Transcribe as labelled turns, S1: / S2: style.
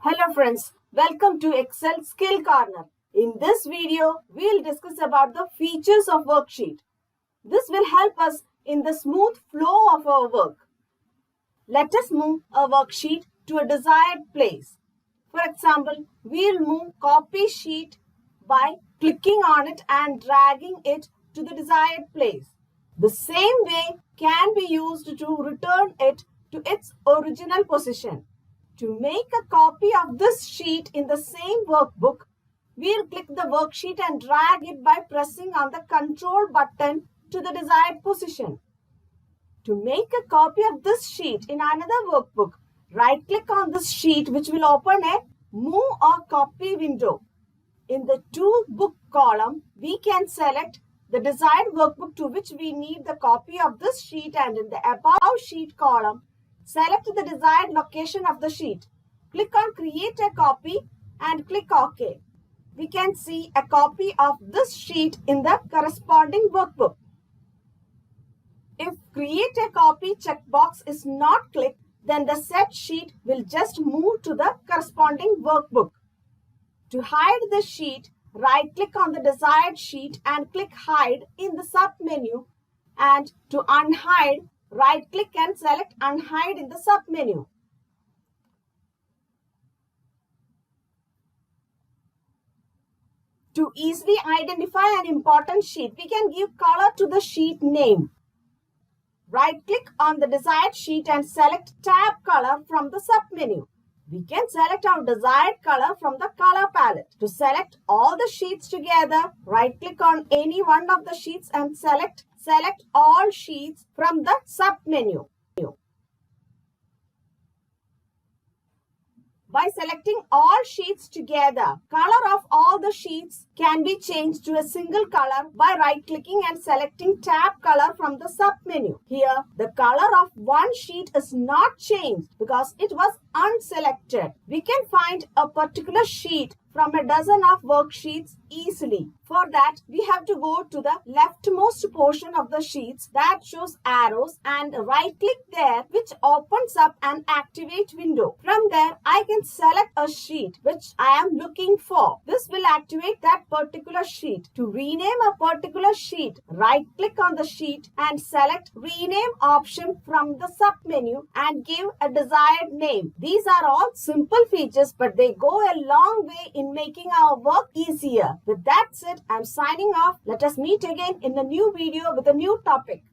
S1: Hello friends, welcome to Excel Skill Corner. In this video, we'll discuss about the features of worksheet. This will help us in the smooth flow of our work. Let us move a worksheet to a desired place. For example, we'll move copy sheet by clicking on it and dragging it to the desired place. The same way can be used to return it to its original position. To make a copy of this sheet in the same workbook, we'll click the worksheet and drag it by pressing on the Control button to the desired position. To make a copy of this sheet in another workbook, right-click on this sheet which will open a Move or Copy window. In the To Book column, we can select the desired workbook to which we need the copy of this sheet, and in the About Sheet column, select the desired location of the sheet. Click on Create a Copy and click OK. We can see a copy of this sheet in the corresponding workbook. If Create a Copy checkbox is not clicked, then the set sheet will just move to the corresponding workbook. To hide the sheet, right-click on the desired sheet and click Hide in the sub-menu, and to unhide, right-click and select Unhide in the sub-menu. To easily identify an important sheet, we can give color to the sheet name. Right-click on the desired sheet and select Tab Color from the sub-menu. We can select our desired color from the color palette. To select all the sheets together, right-click on any one of the sheets and select All Sheets from the sub-menu. By selecting all sheets together, color of all the sheets can be changed to a single color by right-clicking and selecting Tab Color from the sub-menu. Here, the color of one sheet is not changed because it was unselected. We can find a particular sheet from a dozen of worksheets easily. For that, we have to go to the leftmost portion of the sheets that shows arrows and right-click there, which opens up an Activate window. From there, I can select a sheet which I am looking for. This will activate that particular sheet. To rename a particular sheet, right-click on the sheet and select Rename option from the sub-menu and give a desired name. These are all simple features, but they go a long way in making our work easier. With that said, I'm signing off. Let us meet again in a new video with a new topic.